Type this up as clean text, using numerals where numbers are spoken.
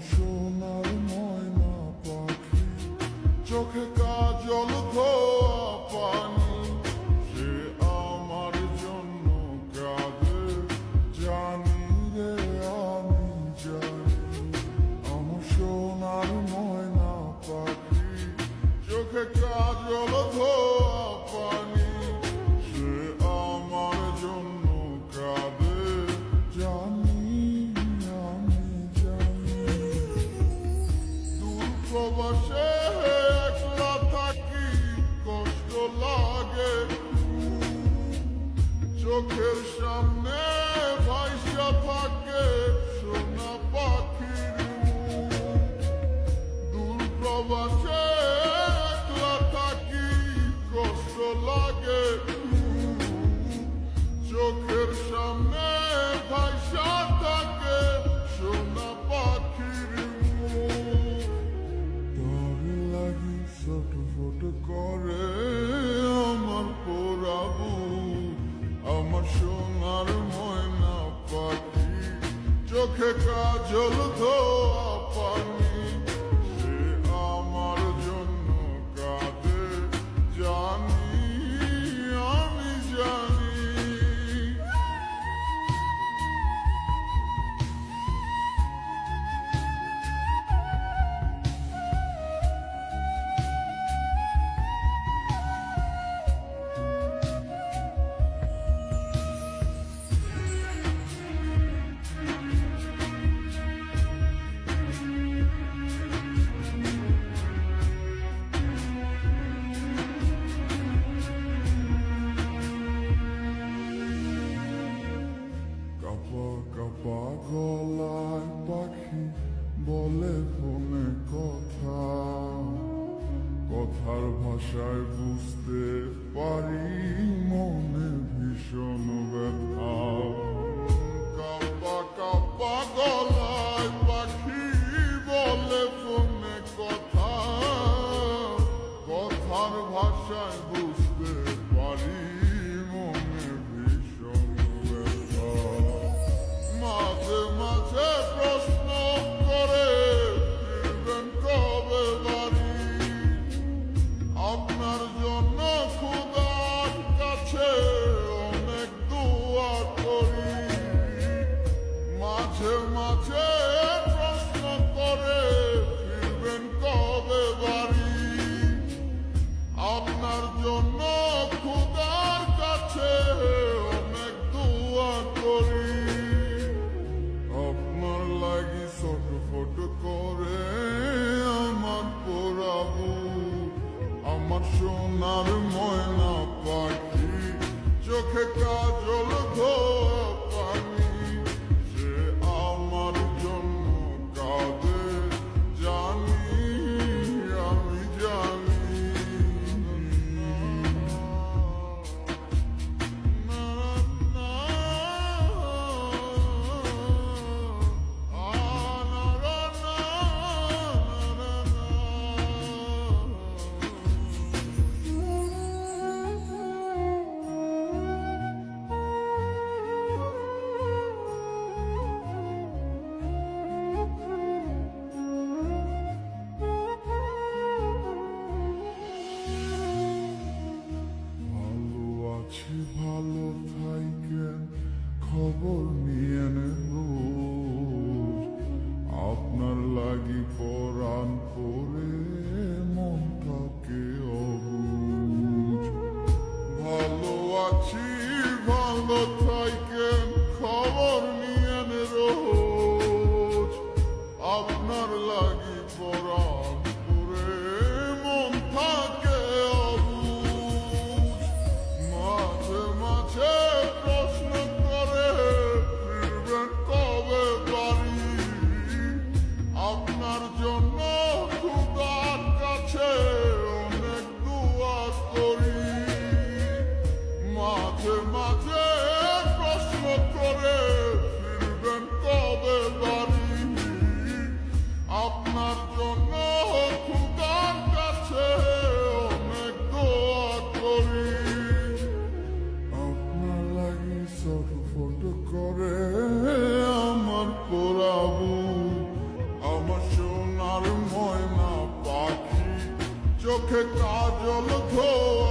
সোনার ময়না পাখি, চোখে কাজল ধোয়া পানি, সে আমার জন্য কাঁদে জানি রে আমি জানি। আমার সোনার ময়না পাখি, চোখে কাজল ধোয়া পানি, সে আমার জন্য কাঁদে জানি আমি জানি। দূর প্রবাসে একলা থাকি, কষ্ট লাগে, চোখের সামনে ভাইসা থাকে সোনা পাখির মুখ। দূর প্রবাসে একলা থাকি, কষ্ট লাগে, চোখের সামনে ভাইসা থাকে সোনা পাখির মুখ। তোর লাগি ছটফট করে আমার পোড়া বুক, আমার সোনার ময়না পাখি, চোখে কাজল ধোয়া পানি, সে আমার জন্য কাঁদে জানি আমি জানি। কাপা কাপা গলায় পাখি বলে ফোনে কথা, কথার ভাষায় বুঝতে পারি মনে ভীষণ ব্যথা। কাপা কাপা গলায় পাখি বলে ফোনে কথা, কথার ভাষায় বুঝতে পারি মনে ভীষণ ব্যথা। মাঝে মাঝে প্রশ্ন করে ফিরবেন কবে বাড়ি, আপনার জন্য খোদার কাছে অনেক দোয়া করি। মাঝে মাঝে প্রশ্ন করে ফিরবেন কবে বাড়ি, আপনার জন্য খোদার কাছে অনেক দোয়া করি। আপনার লাগি ছটফট করে আমার পোড়া বুক, আমার সোনার ময়না পাখি, চোখে কাজল ধোয়া পানি, সে আমার জন্য কাঁদে জানি আমি জানি। ভালো থাইকেন খবর নিয়ে রোজ, আপনার লাগি পরাণ করে মনটাকে অবুঝ। ভালো আছি ভালো থাইকেন খবর নিয়ে রোজ, আপনার লাগি পরাণ করে মন থাকে অবুঝ। মাঝে মাঝে প্রশ্ন করে ফিরবেন কবে বাড়ি, আপনার জন্য খোদার চোখে কাজল ধোয়া